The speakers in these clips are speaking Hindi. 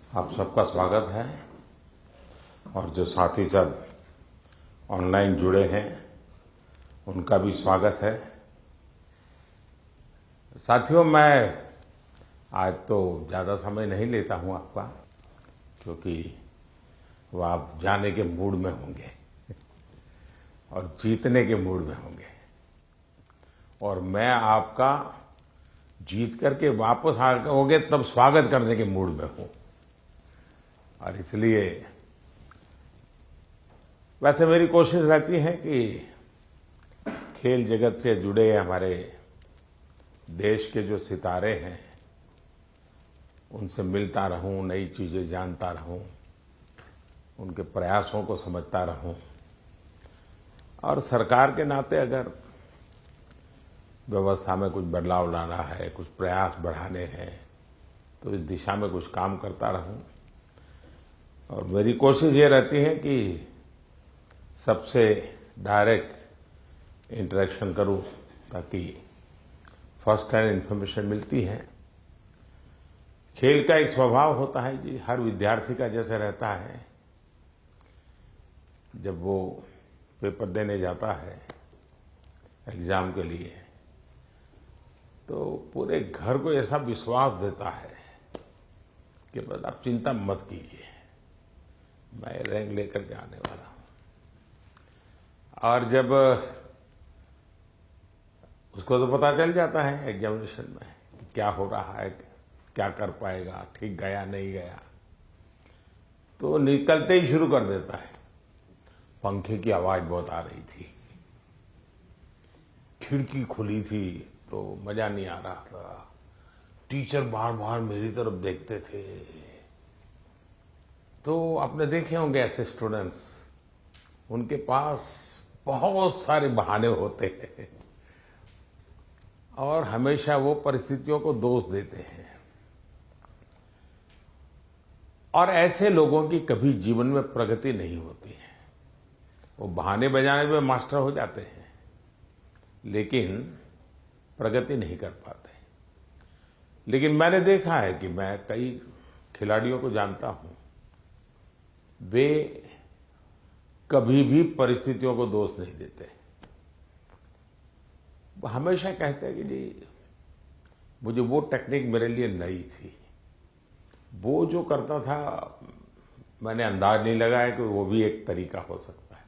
आप सबका स्वागत है और जो साथी सब ऑनलाइन जुड़े हैं उनका भी स्वागत है। साथियों, मैं आज तो ज़्यादा समय नहीं लेता हूं आपका, क्योंकि वो आप जाने के मूड में होंगे और जीतने के मूड में होंगे और मैं आपका जीत करके वापस आओगे तब स्वागत करने के मूड में हूं। और इसलिए वैसे मेरी कोशिश रहती है कि खेल जगत से जुड़े हमारे देश के जो सितारे हैं उनसे मिलता रहूं, नई चीजें जानता रहूं, उनके प्रयासों को समझता रहूं और सरकार के नाते अगर व्यवस्था में कुछ बदलाव लाना है, कुछ प्रयास बढ़ाने हैं तो इस दिशा में कुछ काम करता रहूं। और मेरी कोशिश ये रहती है कि सबसे डायरेक्ट इंटरेक्शन करूं ताकि फर्स्ट हैंड इन्फॉर्मेशन मिलती है। खेल का एक स्वभाव होता है जी, हर विद्यार्थी का जैसे रहता है, जब वो पेपर देने जाता है एग्जाम के लिए तो पूरे घर को ऐसा विश्वास देता है कि बस आप चिंता मत कीजिए, मैं रैंक लेकर के आने वाला हूं। और जब उसको तो पता चल जाता है एग्जामिनेशन में कि क्या हो रहा है, क्या कर पाएगा, ठीक गया नहीं गया, तो निकलते ही शुरू कर देता है। पंखे की आवाज बहुत आ रही थी, खिड़की खुली थी तो मजा नहीं आ रहा था, टीचर बार बार मेरी तरफ देखते थे। तो आपने देखे होंगे ऐसे स्टूडेंट्स, उनके पास बहुत सारे बहाने होते हैं और हमेशा वो परिस्थितियों को दोष देते हैं। और ऐसे लोगों की कभी जीवन में प्रगति नहीं होती है। वो बहाने बजाने में मास्टर हो जाते हैं लेकिन प्रगति नहीं कर पाते। लेकिन मैंने देखा है कि मैं कई खिलाड़ियों को जानता हूं, वे कभी भी परिस्थितियों को दोष नहीं देते। वो हमेशा कहते हैं कि जी मुझे वो टेक्निक मेरे लिए नई थी, वो जो करता था मैंने अंदाज नहीं लगाया कि वो भी एक तरीका हो सकता है।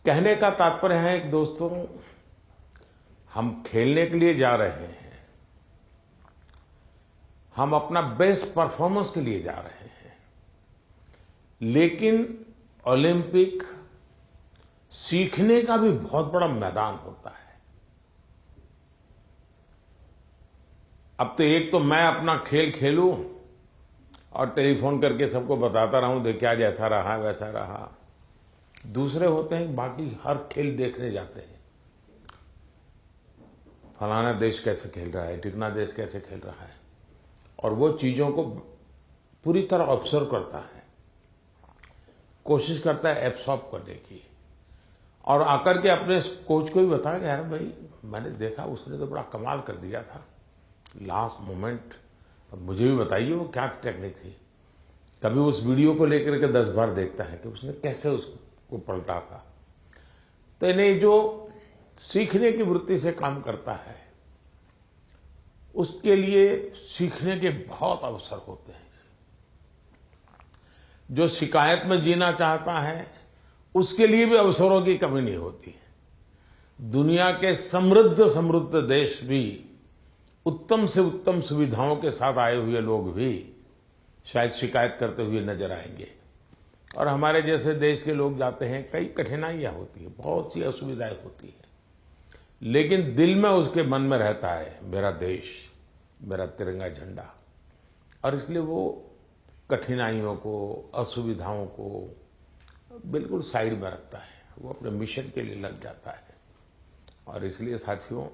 कहने का तात्पर्य है कि दोस्तों, हम खेलने के लिए जा रहे हैं, हम अपना बेस्ट परफॉर्मेंस के लिए जा रहे हैं, लेकिन ओलंपिक सीखने का भी बहुत बड़ा मैदान होता है। अब तो एक तो मैं अपना खेल खेलूं और टेलीफोन करके सबको बताता रहूं, देख क्या जैसा रहा वैसा रहा। दूसरे होते हैं बाकी हर खेल देखने जाते हैं, फलाना देश कैसे खेल रहा है, टिकना देश कैसे खेल रहा है, और वो चीजों को पूरी तरह ऑब्जर्व करता है, कोशिश करता है एब्सॉर्ब करने की और आकर के अपने कोच को भी बताया कि यार भाई मैंने देखा उसने तो बड़ा कमाल कर दिया था लास्ट मोमेंट, अब मुझे भी बताइए वो क्या टेक्निक थी। कभी उस वीडियो को लेकर के 10 बार देखता है कि उसने कैसे उसको पलटा था। तो इन्हें जो सीखने की वृत्ति से काम करता है उसके लिए सीखने के बहुत अवसर होते हैं। जो शिकायत में जीना चाहता है उसके लिए भी अवसरों की कमी नहीं होती है। दुनिया के समृद्ध समृद्ध देश भी उत्तम से उत्तम सुविधाओं के साथ आए हुए लोग भी शायद शिकायत करते हुए नजर आएंगे और हमारे जैसे देश के लोग जाते हैं, कई कठिनाइयां होती है, बहुत सी असुविधाएं होती है, लेकिन दिल में उसके मन में रहता है मेरा देश, मेरा तिरंगा झंडा। और इसलिए वो कठिनाइयों को, असुविधाओं को बिल्कुल साइड में रखता है, वो अपने मिशन के लिए लग जाता है। और इसलिए साथियों,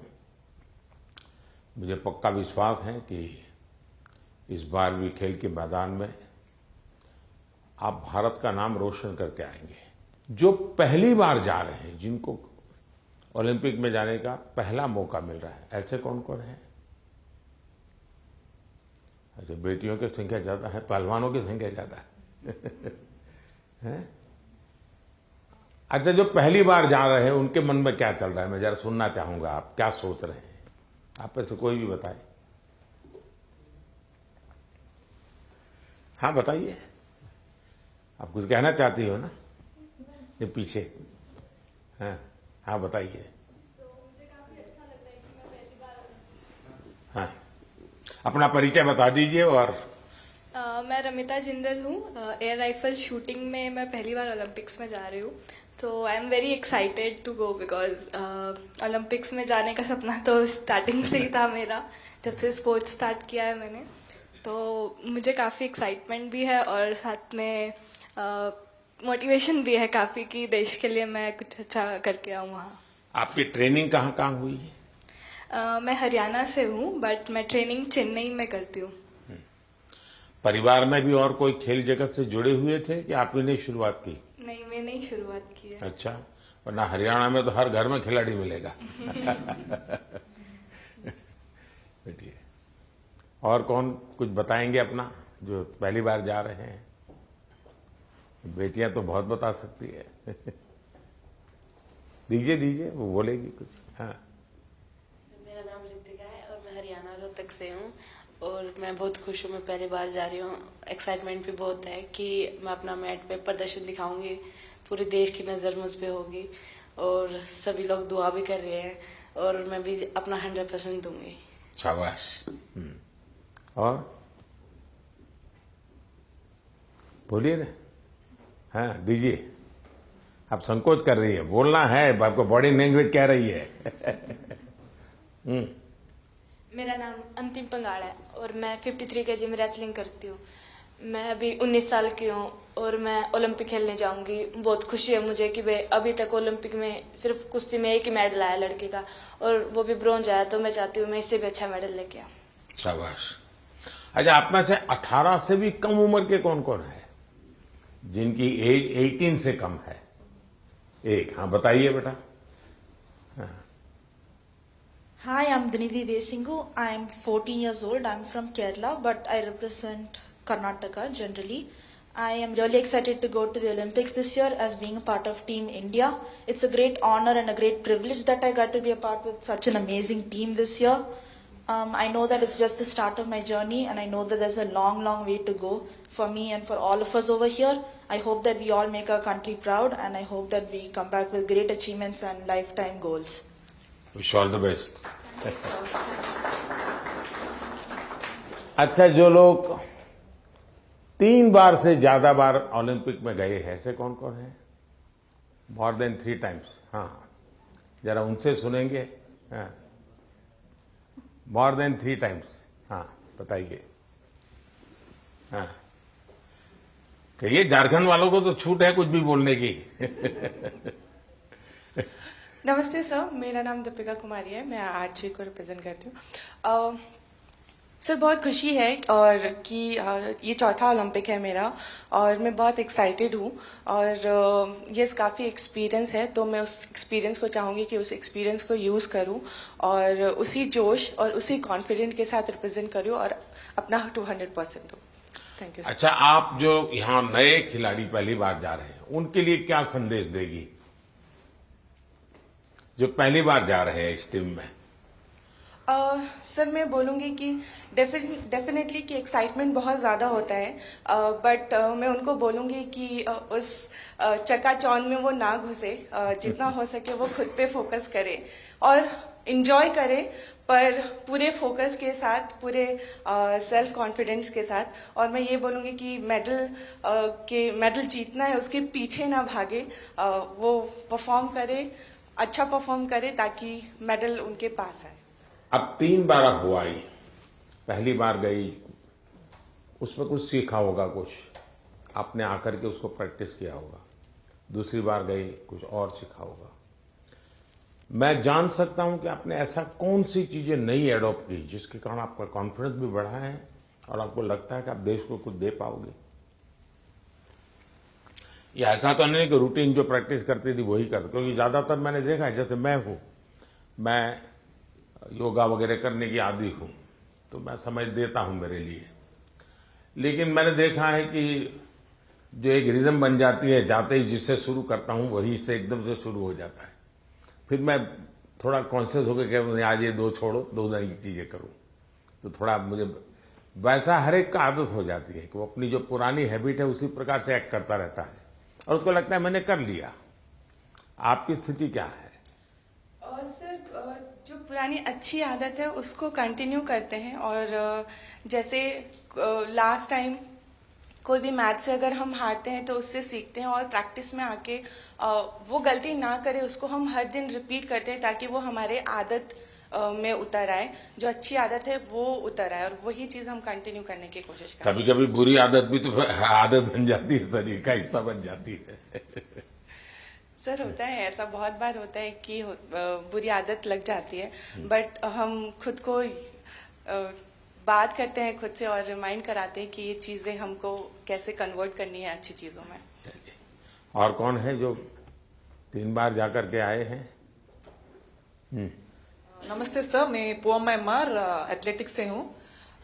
मुझे पक्का विश्वास है कि इस बार भी खेल के मैदान में आप भारत का नाम रोशन करके आएंगे। जो पहली बार जा रहे हैं, जिनको ओलंपिक में जाने का पहला मौका मिल रहा है, ऐसे कौन कौन है? अच्छा, बेटियों की संख्या ज्यादा है, पहलवानों की संख्या ज्यादा है? अच्छा, जो पहली बार जा रहे हैं उनके मन में क्या चल रहा है, मैं जरा सुनना चाहूंगा, आप क्या सोच रहे हैं? आप में से कोई भी बताए। हाँ बताइए, आप कुछ कहना चाहती हो ना? ये पीछे। हाँ हाँ बताइए। हाँ, अपना परिचय बता दीजिए। और मैं रमिता जिंदल हूँ। एयर राइफल शूटिंग में मैं पहली बार ओलंपिक्स में जा रही हूँ, तो I am very excited to go because Olympics में जाने का सपना तो स्टार्टिंग से ही था मेरा, जब से स्पोर्ट्स स्टार्ट किया है मैंने। तो मुझे काफ़ी एक्साइटमेंट भी है और साथ में मोटिवेशन भी है काफ़ी कि देश के लिए मैं कुछ अच्छा करके आऊँ वहाँ। आपकी ट्रेनिंग कहाँ कहाँ हुई है? मैं हरियाणा से हूँ, बट मैं ट्रेनिंग चेन्नई में करती हूँ। परिवार में भी और कोई खेल जगत से जुड़े हुए थे कि आप ही ने शुरुआत की? नहीं, मैंने ही शुरुआत की है। अच्छा, वरना हरियाणा में तो हर घर में खिलाड़ी मिलेगा। बैठिए। और कौन कुछ बताएंगे अपना, जो पहली बार जा रहे हैं? बेटियां तो बहुत बता सकती है। दीजिए दीजिए, वो बोलेगी कुछ। हाँ। मेरा नाम रितिका है और मैं हरियाणा रोहतक से हूँ और मैं बहुत खुश हूँ, मैं पहली बार जा रही हूँ। एक्साइटमेंट भी बहुत है कि मैं अपना मैट पे प्रदर्शन दिखाऊंगी, पूरे देश की नज़र मुझ पे होगी और सभी लोग दुआ भी कर रहे हैं और मैं भी अपना 100% दूंगी। शाबाश। और बोलिए ना। हाँ दीजिए। आप संकोच कर रही है, बोलना है, आपको बॉडी लैंग्वेज कह रही है। मेरा नाम अंतिम पंगाड़ है और मैं 53 केजी में रेसलिंग करती हूँ। मैं अभी 19 साल की हूँ और मैं ओलंपिक खेलने जाऊंगी। बहुत खुशी है मुझे कि भाई अभी तक ओलंपिक में सिर्फ कुश्ती में एक ही मेडल आया लड़के का, और वो भी ब्रॉन्ज आया, तो मैं चाहती हूँ मैं इससे भी अच्छा मेडल लेके आऊँ। शाबाश। अच्छा, आप में से 18 से भी कम उम्र के कौन कौन है जिनकी एज 18 से कम है? एक, हाँ बताइए बेटा। Hi, I'm Dinidhi Desingu. I'm 14 years old. I'm from Kerala, but I represent Karnataka generally. I am really excited to go to the Olympics this year as being a part of Team India. It's a great honor and a great privilege that I got to be a part with such an amazing team this year. I know that it's just the start of my journey, and I know that there's a long, long way to go for me and for all of us over here. I hope that we all make our country proud, and I hope that we come back with great achievements and lifetime goals. Wish all the best. अच्छा, जो लोग 3 बार से ज्यादा बार ओलंपिक में गए हैं, ऐसे कौन कौन है? More than 3 times. हाँ, जरा उनसे सुनेंगे। हाँ, मोर देन 3 टाइम्स। हाँ बताइए। हाँ कहिए, झारखंड वालों को तो छूट है कुछ भी बोलने की। नमस्ते सर, मेरा नाम दीपिका कुमारी है, मैं आर्चरी को रिप्रेजेंट करती हूँ। सर बहुत खुशी है और कि ये चौथा ओलंपिक है मेरा और मैं बहुत एक्साइटेड हूँ और ये काफ़ी एक्सपीरियंस है, तो मैं उस एक्सपीरियंस को चाहूँगी कि उस एक्सपीरियंस को यूज़ करूँ और उसी जोश और उसी कॉन्फिडेंट के साथ रिप्रेजेंट करूँ और अपना 200% दूँ। Thank you. अच्छा, आप जो यहाँ नए खिलाड़ी पहली बार जा रहे हैं, उनके लिए क्या संदेश देगी, जो पहली बार जा रहे हैं इस टीम में? सर मैं बोलूँगी कि डेफिनेटली कि एक्साइटमेंट बहुत ज़्यादा होता है, बट मैं उनको बोलूँगी कि उस चकाचौंध में वो ना घुसे, जितना हो सके वो खुद पे फोकस करे और इन्जॉय करे, पर पूरे फोकस के साथ, पूरे सेल्फ कॉन्फिडेंस के साथ। और मैं ये बोलूँगी कि मेडल जीतना है, उसके पीछे ना भागे, वो परफॉर्म करे, अच्छा परफॉर्म करे ताकि मेडल उनके पास आए। अब 3 बार आप हुआ ही, पहली बार गई, उसमें कुछ सीखा होगा, कुछ आपने आकर के उसको प्रैक्टिस किया होगा। दूसरी बार गई, कुछ और सीखा होगा। मैं जान सकता हूं कि आपने ऐसा कौन सी चीजें नई एडॉप्ट की जिसके कारण आपका कॉन्फिडेंस भी बढ़ा है और आपको लगता है कि आप देश को कुछ दे पाओगे? ये ऐसा तो नहीं कि रूटीन जो प्रैक्टिस करती थी वही करते, क्योंकि ज्यादातर मैंने देखा है, जैसे मैं योगा वगैरह करने की आदी हूं, तो मैं समझ देता हूं मेरे लिए, लेकिन मैंने देखा है कि जो एक रिदम बन जाती है, जाते ही जिससे शुरू करता हूं वही से एकदम से शुरू हो जाता है। फिर मैं थोड़ा कॉन्शियस होकर कहता हूं आज ये दो छोड़ो, दो नई चीजें करूं, तो थोड़ा मुझे वैसा हर एक का आदत हो जाती है कि वो अपनी जो पुरानी हैबिट है उसी प्रकार से एक्ट करता रहता है और उसको लगता है मैंने कर लिया। आपकी स्थिति क्या है? सर, जो पुरानी अच्छी आदत है उसको कंटिन्यू करते हैं और जैसे लास्ट टाइम कोई भी मैच से अगर हम हारते हैं तो उससे सीखते हैं और प्रैक्टिस में आके वो गलती ना करें उसको हम हर दिन रिपीट करते हैं ताकि वो हमारे आदत में उतर आए, जो अच्छी आदत है वो उतर आए और वही चीज हम कंटिन्यू करने की कोशिश करते हैं। कभी कभी बुरी आदत भी तो आदत बन जाती है, शरीर का हिस्सा बन जाती है। सर होता है ऐसा, बहुत बार होता है कि बुरी आदत लग जाती है, बट हम खुद को बात करते हैं खुद से और रिमाइंड कराते हैं कि ये चीजें हमको कैसे कन्वर्ट करनी है अच्छी चीजों में। और कौन है जो 3 बार जाकर के आए हैं? नमस्ते सर, मैं पूनम एमआर एथलेटिक्स से हूँ।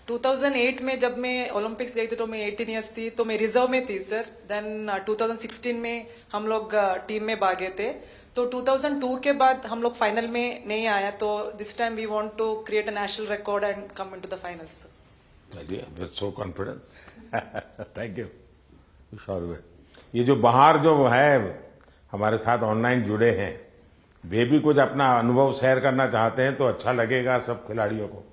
2008 में जब मैं ओलंपिक्स गई थी तो मैं 18 ईयर्स थी, तो मैं रिजर्व में थी सर। देन 2016 में हम लोग टीम में भागे थे, तो 2002 के बाद हम लोग फाइनल में नहीं आया, तो this time we want to create a national record and come into the finals. चलिए, with so confidence. Thank you. Sure. ये जो बाहर जो है हमारे साथ ऑनलाइन जुड़े हैं, वे भी कुछ अपना अनुभव शेयर करना चाहते हैं तो अच्छा लगेगा सब खिलाड़ियों को।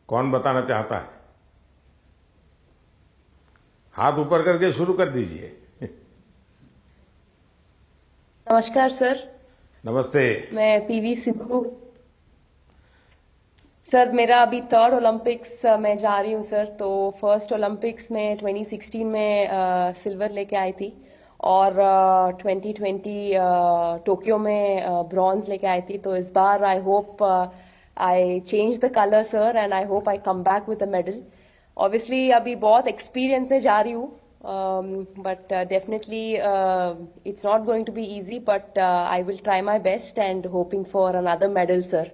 कौन बताना चाहता है? हाथ ऊपर करके शुरू कर दीजिए। नमस्कार सर। नमस्ते। मैं पीवी सिंधु। सर मेरा अभी 3rd ओलंपिक्स में जा रही हूँ सर। तो फर्स्ट ओलंपिक्स में 2016 में सिल्वर लेके आई थी और 2020 टोक्यो में ब्रॉन्ज लेके आई थी। तो इस बार I hope I change the colour sir and I hope I come back with a medal. Obviously अभी बहुत एक्सपीरियंस से जा रही हूँ, but definitely it's not going to be easy, but I will try my best and hoping for another medal sir.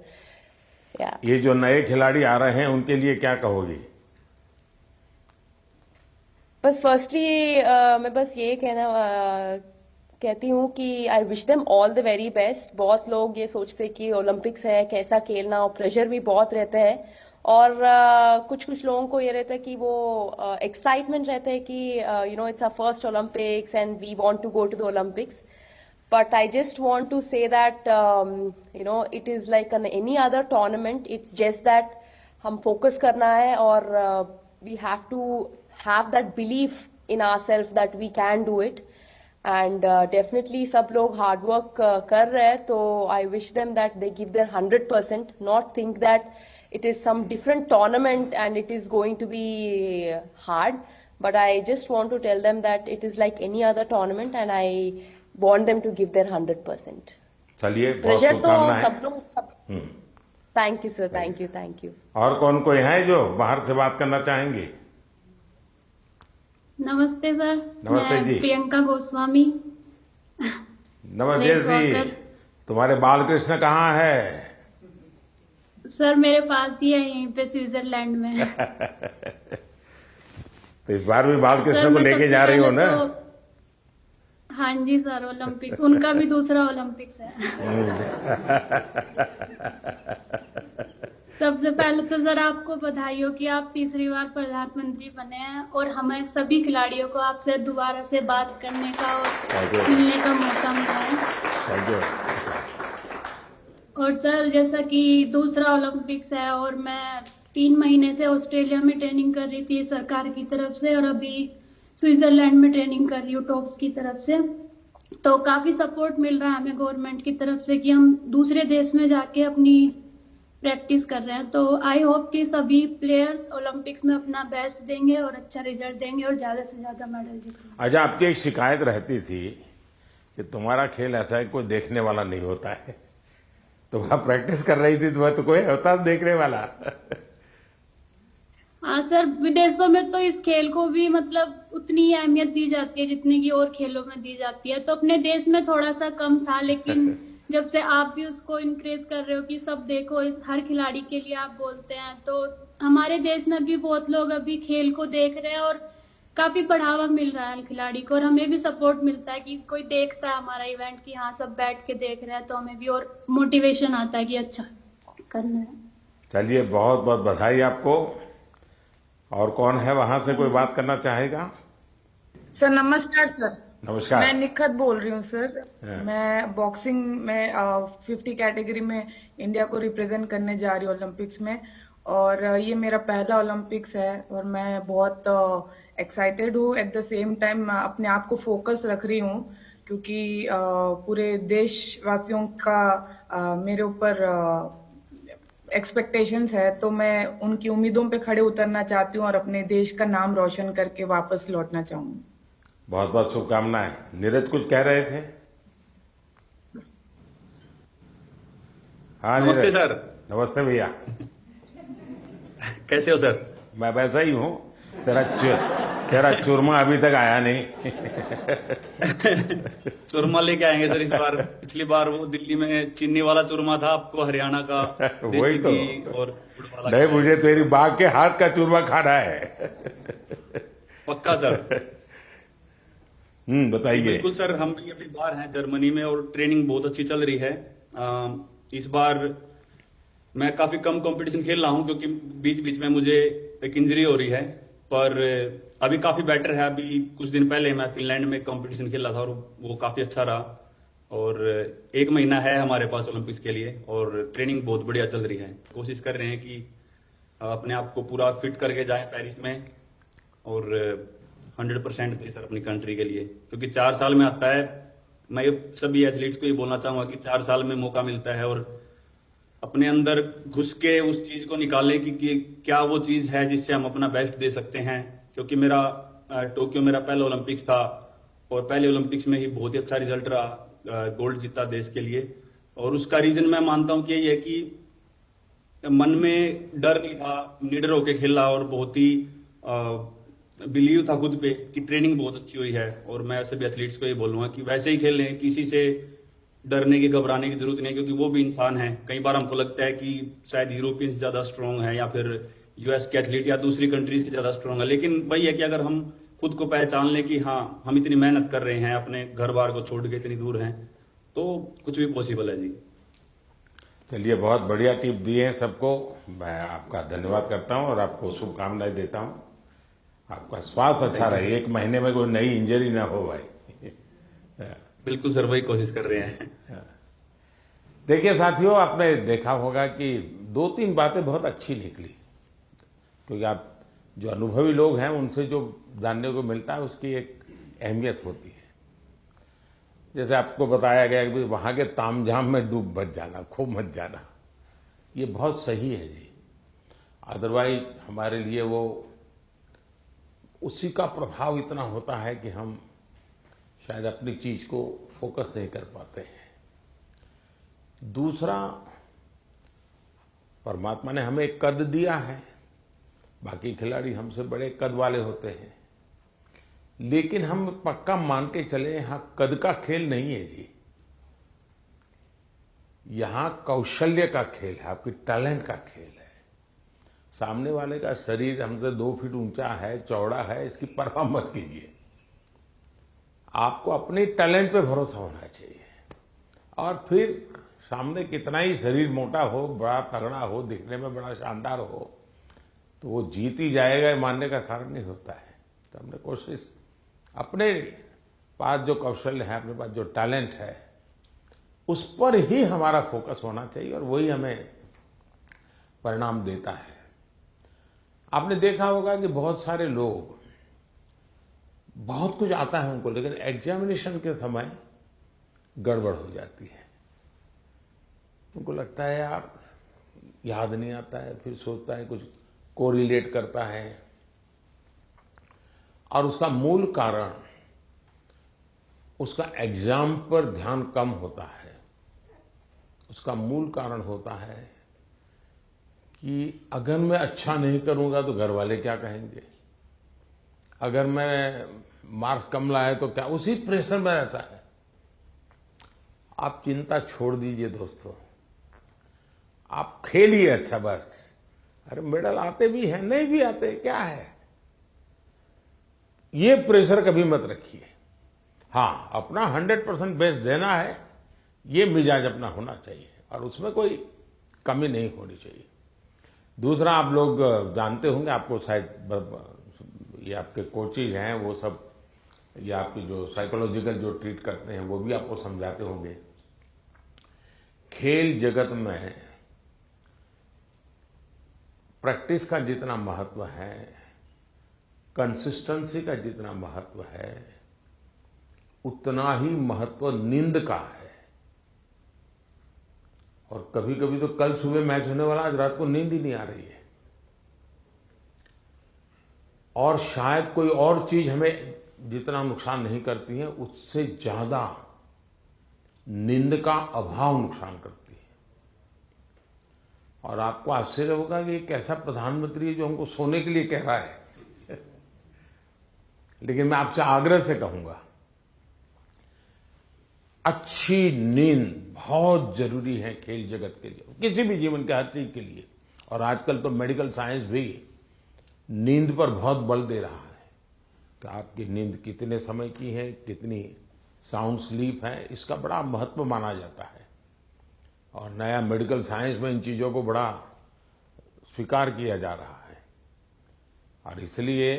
Yeah. ये जो नए खिलाड़ी आ रहे हैं उनके लिए क्या कहोगी? बस फर्स्टली मैं बस ये कहती हूँ कि आई wish them all the very best. बहुत लोग ये सोचते कि ओलंपिक्स है कैसा खेलना, और प्रेशर भी बहुत रहता है, और कुछ लोगों को ये रहता है कि वो एक्साइटमेंट रहता है कि you know it's a first Olympics and we want to go to the Olympics. But I just want to say that you know it is like any other tournament. It's just that हम फोकस करना है और we have to have that belief in ourselves that we can do it. And definitely सब लोग हार्ड वर्क कर रहे हैं, तो I wish them that they give their 100%, not think that it is some different tournament and it is going to be hard, but I just want to tell them that it is like any other tournament and I want them to give their 100%. चलिए, बहुत प्रेशर तो शुभकामनाएं। सब लोग सब। Thank you sir, thank you, thank you. और कौन कोई है जो बाहर से बात करना चाहेंगे? नमस्ते सर। नमस्ते मैं जी। प्रियंका गोस्वामी। नमस्ते जी। तुम्हारे बालकृष्ण कहाँ है? सर मेरे पास ही है, यहीं पे स्विट्जरलैंड में। तो इस बार भी बालकृष्ण सर, को मैं लेके सबसे जा रही हो पहले ना? हाँ जी सर, ओलंपिक्स उनका भी दूसरा ओलंपिक्स है। सबसे पहले तो सर आपको बधाई हो कि आप तीसरी बार प्रधानमंत्री बने हैं और हमें सभी खिलाड़ियों को आपसे दोबारा से बात करने का और मिलने का मौका मिला है। Thank you. और सर जैसा कि दूसरा ओलंपिक्स है और मैं 3 महीने से ऑस्ट्रेलिया में ट्रेनिंग कर रही थी सरकार की तरफ से, और अभी स्विट्जरलैंड में ट्रेनिंग कर रही हूँ टॉप्स की तरफ से। तो काफी सपोर्ट मिल रहा है हमें गवर्नमेंट की तरफ से कि हम दूसरे देश में जाके अपनी प्रैक्टिस कर रहे हैं। तो आई होप कि सभी प्लेयर्स ओलंपिक्स में अपना बेस्ट देंगे और अच्छा रिजल्ट देंगे और ज्यादा से ज्यादा मेडल जीतेंगे। अच्छा, आपकी एक शिकायत रहती थी कि तुम्हारा खेल ऐसा है कोई देखने वाला नहीं होता है। तो वहां प्रैक्टिस कर रही थी तो कोई होता देखने वाला? हाँ सर, विदेशों में तो इस खेल को भी मतलब उतनी ही अहमियत दी जाती है जितनी की और खेलों में दी जाती है। तो अपने देश में थोड़ा सा कम था, लेकिन जब से आप भी उसको इनक्रेज कर रहे हो कि सब देखो, इस हर खिलाड़ी के लिए आप बोलते हैं, तो हमारे देश में भी बहुत लोग अभी खेल को देख रहे हैं और काफी बढ़ावा मिल रहा है खिलाड़ी को, और हमें भी सपोर्ट मिलता है कि कोई देखता है हमारा इवेंट कि हाँ सब बैठ के देख रहे हैं, तो हमें भी और मोटिवेशन आता है कि अच्छा करना है। चलिए, बहुत बहुत बधाई आपको। और कौन है वहां से, कोई बात करना चाहेगा? सर नमस्कार सर। नमस्कार। मैं निखत बोल रही हूँ सर। हाँ। मैं बॉक्सिंग में 50 कैटेगरी में इंडिया को रिप्रेजेंट करने जा रही हूँ ओलंपिक्स में, और ये मेरा पहला ओलंपिक्स है और मैं बहुत एक्साइटेड हूँ। एट द सेम टाइम अपने आप को फोकस रख रही हूँ क्योंकि पूरे देशवासियों का मेरे ऊपर एक्सपेक्टेशंस है, तो मैं उनकी उम्मीदों पे खड़े उतरना चाहती हूँ और अपने देश का नाम रोशन करके वापस लौटना चाहूंगी। बहुत बहुत शुभकामनाएं। नीरज कुछ कह रहे थे? हाँ नमस्ते नीरज। सर। नमस्ते भैया। कैसे हो सर? मैं वैसा ही हूँ। तेरा चूरमा अभी तक आया नहीं। चूरमा लेके आएंगे सर इस बार। पिछली बार वो दिल्ली में चीनी वाला चूरमा था, आपको हरियाणा का वही देसी तो। घी और गुड़ वाला नहीं, खाना मुझे तेरी बाघ के हाथ का चूरमा खाना है। पक्का सर। बताइए। बिल्कुल सर, हम भी अभी बाहर हैं जर्मनी में और ट्रेनिंग बहुत अच्छी चल रही है। इस बार मैं काफी कम कंपटीशन खेल रहा हूं क्योंकि बीच बीच में मुझे एक इंजरी हो रही है, पर अभी काफी बेटर है। अभी कुछ दिन पहले मैं फिनलैंड में कंपटीशन खेला था और वो काफी अच्छा रहा, और 1 महीना है हमारे पास ओलंपिक्स के लिए और ट्रेनिंग बहुत बढ़िया चल रही है। कोशिश कर रहे हैं कि अपने आप को पूरा फिट करके जाएं पेरिस में और 100% दे सर अपनी कंट्री के लिए, क्योंकि 4 साल में आता है। मैं सभी एथलीट्स को ये बोलना चाहूंगा कि 4 साल में मौका मिलता है और अपने अंदर घुस के उस चीज को निकालें कि क्या वो चीज है जिससे हम अपना बेस्ट दे सकते हैं। क्योंकि मेरा टोक्यो मेरा पहला ओलंपिक्स था और पहले ओलंपिक्स में ही बहुत ही अच्छा रिजल्ट रहा, गोल्ड जीता देश के लिए। और उसका रीजन मैं मानता हूं कि यही है कि मन में डर नहीं था, निडर होके खेला और बहुत ही बिलीव था खुद पे कि ट्रेनिंग बहुत अच्छी हुई है। और मैं सभी एथलीट्स को ये बोलूंगा कि वैसे ही खेलें, किसी से डरने की घबराने की जरूरत नहीं, क्योंकि वो भी इंसान है। कई बार हमको लगता है कि शायद यूरोपियंस ज्यादा स्ट्रांग है या फिर यूएस के एथलीट या दूसरी कंट्रीज के ज्यादा स्ट्रांग है, लेकिन वही है कि अगर हम खुद को पहचान लें कि हाँ हम इतनी मेहनत कर रहे हैं, अपने घर बार को छोड़ के इतनी दूर हैं, तो कुछ भी पॉसिबल है जी। चलिए, बहुत बढ़िया टिप दिए हैं सबको। मैं आपका धन्यवाद करता हूं और आपको शुभकामनाएं देता हूं। आपका स्वास्थ्य अच्छा रहे, 1 महीने में कोई नई इंजरी ना हो भाई। बिल्कुल सर, वही कोशिश कर रहे हैं। देखिए साथियों, आपने देखा होगा कि 2-3 बातें बहुत अच्छी निकली, क्योंकि आप जो अनुभवी लोग हैं उनसे जो जानने को मिलता है उसकी एक अहमियत होती है। जैसे आपको बताया गया कि वहां के तामझाम में डूब मत जाना, खो मत जाना, ये बहुत सही है जी। अदरवाइज हमारे लिए वो उसी का प्रभाव इतना होता है कि हम शायद अपनी चीज को फोकस नहीं कर पाते हैं। दूसरा, परमात्मा ने हमें एक कद दिया है, बाकी खिलाड़ी हमसे बड़े कद वाले होते हैं, लेकिन हम पक्का मान के चले यहां कद का खेल नहीं है जी। यहां कौशल्य का खेल है, आपकी टैलेंट का खेल है। सामने वाले का शरीर हमसे 2 फीट ऊंचा है, चौड़ा है, इसकी परवाह मत कीजिए। आपको अपने टैलेंट पे भरोसा होना चाहिए, और फिर सामने कितना ही शरीर मोटा हो, बड़ा तगड़ा हो, दिखने में बड़ा शानदार हो, तो वो जीत ही जाएगा, मानने का कारण नहीं होता है। तो हमने कोशिश, अपने पास जो कौशल है, अपने पास जो टैलेंट है, उस पर ही हमारा फोकस होना चाहिए और वही हमें परिणाम देता है। आपने देखा होगा कि बहुत सारे लोग, बहुत कुछ आता है उनको, लेकिन एग्जामिनेशन के समय गड़बड़ हो जाती है। उनको लगता है यार याद नहीं आता है, फिर सोचता है कुछ कोरिलेट करता है, और उसका मूल कारण उसका एग्जाम पर ध्यान कम होता है। उसका मूल कारण होता है कि अगर मैं अच्छा नहीं करूंगा तो घर वाले क्या कहेंगे, अगर मैं मार्क्स कम लाए तो क्या, उसी प्रेशर में रहता है। आप चिंता छोड़ दीजिए दोस्तों, आप खेलिए अच्छा बस। अरे मेडल आते भी हैं, नहीं भी आते, क्या है, ये प्रेशर कभी मत रखिए। हाँ, अपना 100% बेस्ट देना है, ये मिजाज अपना होना चाहिए और उसमें कोई कमी नहीं होनी चाहिए। दूसरा, आप लोग जानते होंगे, आपको शायद ये आपके कोचेज हैं वो सब, ये आपकी जो साइकोलॉजिकल जो ट्रीट करते हैं वो भी आपको समझाते होंगे। खेल जगत में प्रैक्टिस का जितना महत्व है, कंसिस्टेंसी का जितना महत्व है, उतना ही महत्व नींद का है। और कभी कभी तो कल सुबह मैच होने वाला, आज रात को नींद ही नहीं आ रही है। और शायद कोई और चीज हमें जितना नुकसान नहीं करती है, उससे ज्यादा नींद का अभाव नुकसान करती है। और आपको आश्चर्य होगा कि एक ऐसा प्रधानमंत्री है जो हमको सोने के लिए कह रहा है लेकिन मैं आपसे आग्रह से कहूंगा, अच्छी नींद बहुत जरूरी है खेल जगत के लिए, किसी भी जीवन के हर चीज के लिए। और आजकल तो मेडिकल साइंस भी नींद पर बहुत बल दे रहा है कि आपकी नींद कितने समय की है, कितनी साउंड स्लीप है, इसका बड़ा महत्व माना जाता है। और नया मेडिकल साइंस में इन चीजों को बड़ा स्वीकार किया जा रहा है। और इसलिए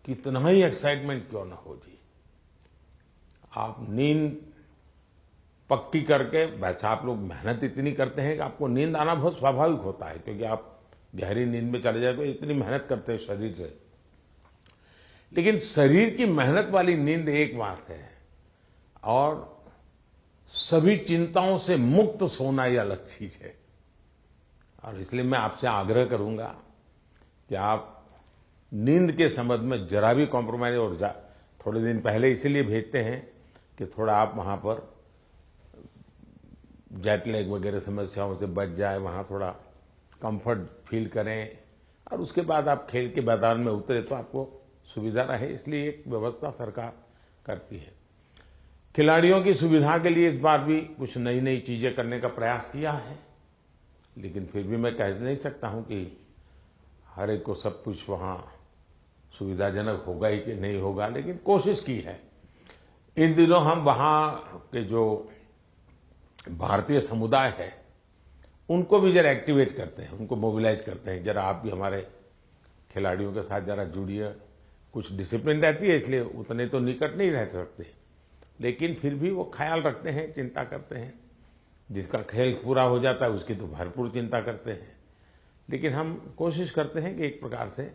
कितना ही एक्साइटमेंट क्यों न हो जी, आप नींद पक्की करके, वैसे आप लोग मेहनत इतनी करते हैं कि आपको नींद आना बहुत स्वाभाविक होता है, क्योंकि आप गहरी नींद में चले जाए तो इतनी मेहनत करते हैं शरीर से। लेकिन शरीर की मेहनत वाली नींद एक बात है, और सभी चिंताओं से मुक्त सोना ये अलग चीज है। और इसलिए मैं आपसे आग्रह करूंगा कि आप नींद के संबंध में जरा भी कॉम्प्रोमाइज, और थोड़े दिन पहले इसीलिए भेजते हैं कि थोड़ा आप वहां पर जेट लैग वगैरह समस्याओं से बच जाए, वहां थोड़ा कंफर्ट फील करें, और उसके बाद आप खेल के मैदान में उतरे तो आपको सुविधा रहे, इसलिए एक व्यवस्था सरकार करती है। खिलाड़ियों की सुविधा के लिए इस बार भी कुछ नई नई चीजें करने का प्रयास किया है, लेकिन फिर भी मैं कह नहीं सकता हूं कि हर एक को सब कुछ वहां सुविधाजनक होगा ही कि नहीं होगा, लेकिन कोशिश की है। इन दिनों हम वहां के जो भारतीय समुदाय है उनको भी जरा एक्टिवेट करते हैं, उनको मोबिलाइज करते हैं, जरा आप भी हमारे खिलाड़ियों के साथ जरा जुड़िए। कुछ डिसिप्लिन रहती है, इसलिए उतने तो निकट नहीं रह सकते, लेकिन फिर भी वो ख्याल रखते हैं, चिंता करते हैं। जिसका खेल पूरा हो जाता है उसकी तो भरपूर चिंता करते हैं। लेकिन हम कोशिश करते हैं कि एक प्रकार से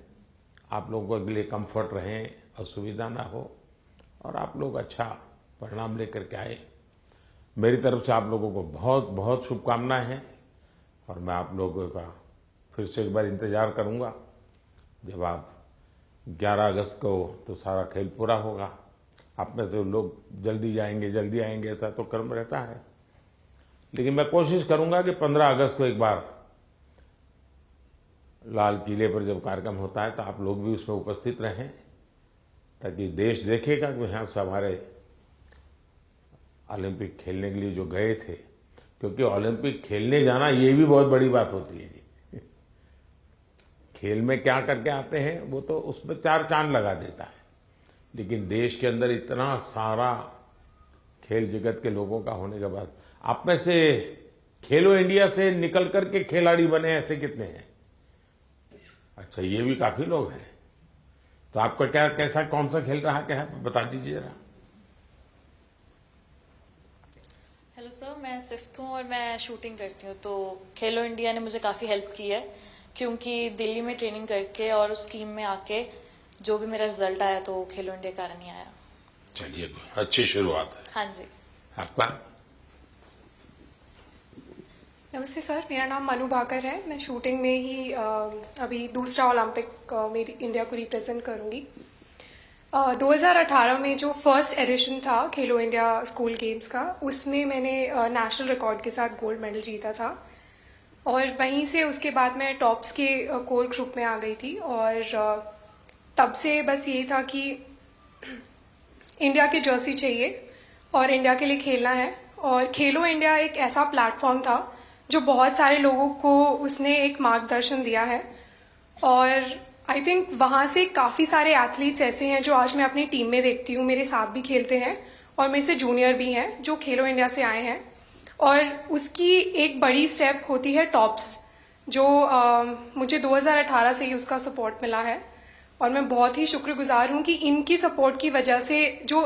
आप लोगों के लिए कंफर्ट रहें, असुविधा ना हो, और आप लोग अच्छा परिणाम लेकर के आए। मेरी तरफ से आप लोगों को बहुत बहुत शुभकामनाएं हैं, और मैं आप लोगों का फिर से एक बार इंतजार करूंगा जब आप 11 अगस्त को तो सारा खेल पूरा होगा। आप में से लोग जल्दी आएंगे, ऐसा तो क्रम रहता है, लेकिन मैं कोशिश करूंगा कि 15 अगस्त को एक बार लाल किले पर जब कार्यक्रम होता है तो आप लोग भी उसमें उपस्थित रहें, ताकि देश देखेगा कि यहाँ से हमारे ओलंपिक खेलने के लिए जो गए थे, क्योंकि ओलंपिक खेलने जाना ये भी बहुत बड़ी बात होती है जी। खेल में क्या करके आते हैं वो तो उसमें 4 चांद लगा देता है, लेकिन देश के अंदर इतना सारा खेल जगत के लोगों का होने के बाद आप में से खेलो इंडिया से निकल करके खिलाड़ी बने ऐसे कितने हैं? अच्छा, ये भी काफी लोग हैं। तो आपका क्या, कैसा, कौन सा खेल रहा क्या है, बता दीजिए जरा। हेलो सर, मैं सिफ्थ हूँ और मैं शूटिंग करती हूँ। तो खेलो इंडिया ने मुझे काफ़ी हेल्प की है, क्योंकि दिल्ली में ट्रेनिंग करके और उस टीम में आके जो भी मेरा रिजल्ट आया तो खेलो इंडिया कारण ही आया। चलिए, अच्छी शुरुआत है। हाँ जी। आपका? नमस्ते सर, मेरा नाम मनु भाकर है। मैं शूटिंग में ही अभी दूसरा ओलंपिक मेरी इंडिया को रिप्रेजेंट करूँगी। 2018 में जो फर्स्ट एडिशन था खेलो इंडिया स्कूल गेम्स का, उसमें मैंने नेशनल रिकॉर्ड के साथ गोल्ड मेडल जीता था, और वहीं से उसके बाद मैं टॉप्स के कोर ग्रुप में आ गई थी। और तब से बस ये था कि इंडिया की जर्सी चाहिए और इंडिया के लिए खेलना है, और खेलो इंडिया एक ऐसा प्लेटफॉर्म था जो बहुत सारे लोगों को उसने एक मार्गदर्शन दिया है। और आई थिंक वहाँ से काफ़ी सारे एथलीट्स ऐसे हैं जो आज मैं अपनी टीम में देखती हूँ, मेरे साथ भी खेलते हैं और मेरे से जूनियर भी हैं जो खेलो इंडिया से आए हैं। और उसकी एक बड़ी स्टेप होती है टॉप्स, जो मुझे 2018 से ही उसका सपोर्ट मिला है और मैं बहुत ही शुक्रगुजार हूँ कि इनकी सपोर्ट की वजह से जो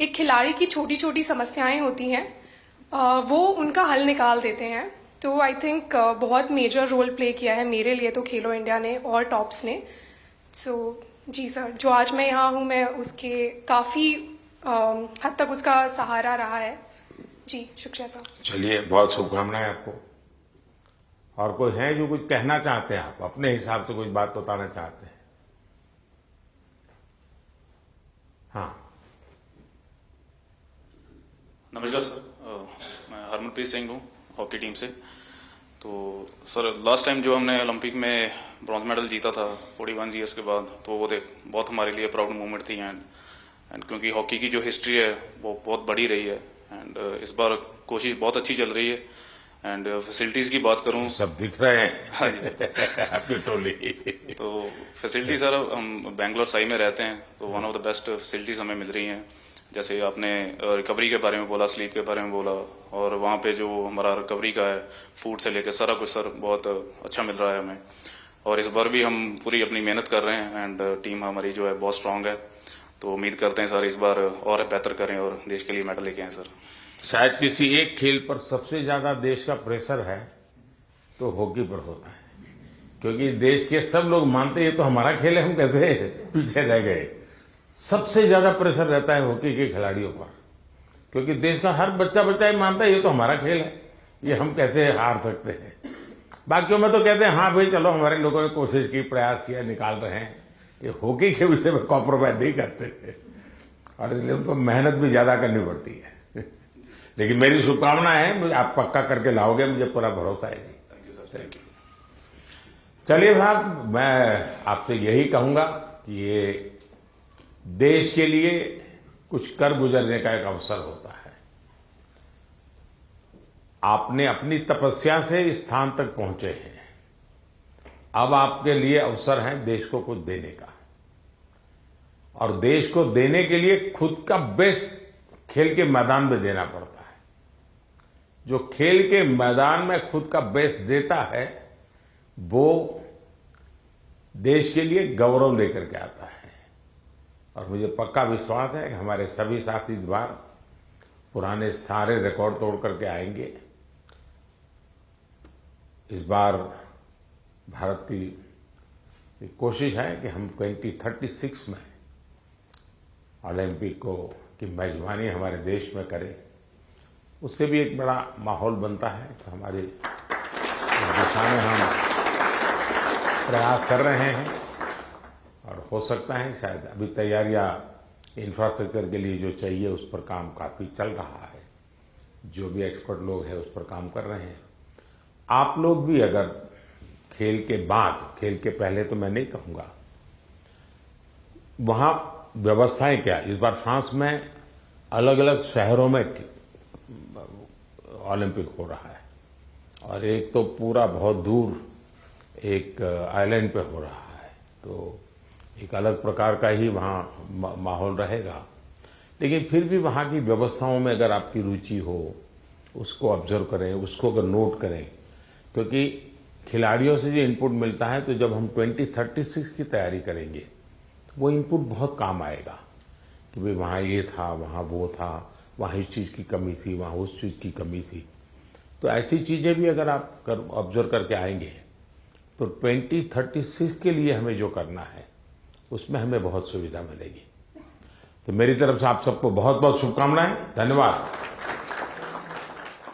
एक खिलाड़ी की छोटी छोटी समस्याएं होती हैं वो उनका हल निकाल देते हैं। तो आई थिंक बहुत मेजर रोल प्ले किया है मेरे लिए तो खेलो इंडिया ने और टॉप्स ने। सो जी सर, जो आज मैं यहाँ हूँ मैं उसके काफ़ी हद तक उसका सहारा रहा है। जी शुक्रिया सर। चलिए, बहुत शुभकामनाएं आपको। और कोई है जो कुछ कहना चाहते हैं, आप अपने हिसाब से कुछ बात बताना चाहते हैं? हाँ, नमस्कार सर, मैं हरमनप्रीत सिंह हूँ हॉकी टीम से। तो सर, लास्ट टाइम जो हमने ओलंपिक में ब्रॉन्ज मेडल जीता था 41 ईयर्स के बाद, तो वो बहुत हमारे लिए प्राउड मोमेंट थी। एंड क्योंकि हॉकी की जो हिस्ट्री है वो बहुत बड़ी रही है एंड इस बार कोशिश बहुत अच्छी चल रही है। एंड फैसिलिटीज की बात करूं, सब दिख रहे हैं। हाँ जी आपकी टोली। तो फैसिलिटी सर, हम बेंगलोर साई में रहते हैं तो one of the best facilities हमें मिल रही हैं। जैसे आपने रिकवरी के बारे में बोला, स्लीप के बारे में बोला, और वहाँ पे जो हमारा रिकवरी का है, फूड से लेकर सारा कुछ सर बहुत अच्छा मिल रहा है हमें। और इस बार भी हम पूरी अपनी मेहनत कर रहे हैं एंड टीम हमारी जो है बहुत स्ट्रांग है। तो उम्मीद करते हैं सर इस बार और बेहतर करें और देश के लिए मेडल लेके आए सर। शायद किसी एक खेल पर सबसे ज्यादा देश का प्रेशर है तो हॉकी पर होता है, क्योंकि देश के सब लोग मानते हैं तो हमारा खेल है, हम कैसे पीछे रह गए। सबसे ज्यादा प्रेशर रहता है हॉकी के खिलाड़ियों पर, क्योंकि देश का हर बच्चा ये मानता है ये तो हमारा खेल है, ये हम कैसे हार सकते हैं। बाकियों में तो कहते हैं हाँ भाई चलो हमारे लोगों ने कोशिश की, प्रयास किया, निकाल रहे हैं। ये हॉकी के विषय में कॉम्प्रोमाइज नहीं करते और इसलिए उनको मेहनत भी ज्यादा करनी पड़ती है। लेकिन मेरी शुभकामना है, आप पक्का करके लाओगे, मुझे पूरा भरोसा है। Thank you sir, thank you. चलिए साहब, मैं आपसे यही कहूंगा कि ये देश के लिए कुछ कर गुजरने का एक अवसर होता है। आपने अपनी तपस्या से इस स्थान तक पहुंचे हैं, अब आपके लिए अवसर है देश को कुछ देने का। और देश को देने के लिए खुद का बेस्ट खेल के मैदान में देना पड़ता है। जो खेल के मैदान में खुद का बेस्ट देता है वो देश के लिए गौरव लेकर के आता है। और मुझे पक्का विश्वास है कि हमारे सभी साथी इस बार पुराने सारे रिकॉर्ड तोड़ करके आएंगे। इस बार भारत की कोशिश है कि हम 2036 में ओलंपिक की मेजबानी हमारे देश में करें। उससे भी एक बड़ा माहौल बनता है। तो हमारी दिशा में हम प्रयास कर रहे हैं और हो सकता है शायद अभी तैयारियां इंफ्रास्ट्रक्चर के लिए जो चाहिए उस पर काम काफी चल रहा है। जो भी एक्सपर्ट लोग हैं उस पर काम कर रहे हैं। आप लोग भी अगर खेल के बाद, खेल के पहले तो मैं नहीं कहूंगा, वहां व्यवस्थाएं क्या, इस बार फ्रांस में अलग अलग शहरों में ओलंपिक हो रहा है और एक तो पूरा बहुत दूर एक आइलैंड पे हो रहा है, तो एक अलग प्रकार का ही वहाँ माहौल रहेगा। लेकिन फिर भी वहाँ की व्यवस्थाओं में अगर आपकी रुचि हो, उसको ऑब्जर्व करें, उसको अगर नोट करें, क्योंकि खिलाड़ियों से जो इनपुट मिलता है तो जब हम 2036 की तैयारी करेंगे वो इनपुट बहुत काम आएगा कि भाई वहाँ ये था, वहाँ वो था, वहाँ इस चीज़ की कमी थी, वहाँ उस चीज़ की कमी थी। तो ऐसी चीज़ें भी अगर आप ऑब्जर्व करके आएंगे तो 2036 के लिए हमें जो करना है उसमें हमें बहुत सुविधा मिलेगी। तो मेरी तरफ से आप सबको बहुत बहुत शुभकामनाएं। धन्यवाद।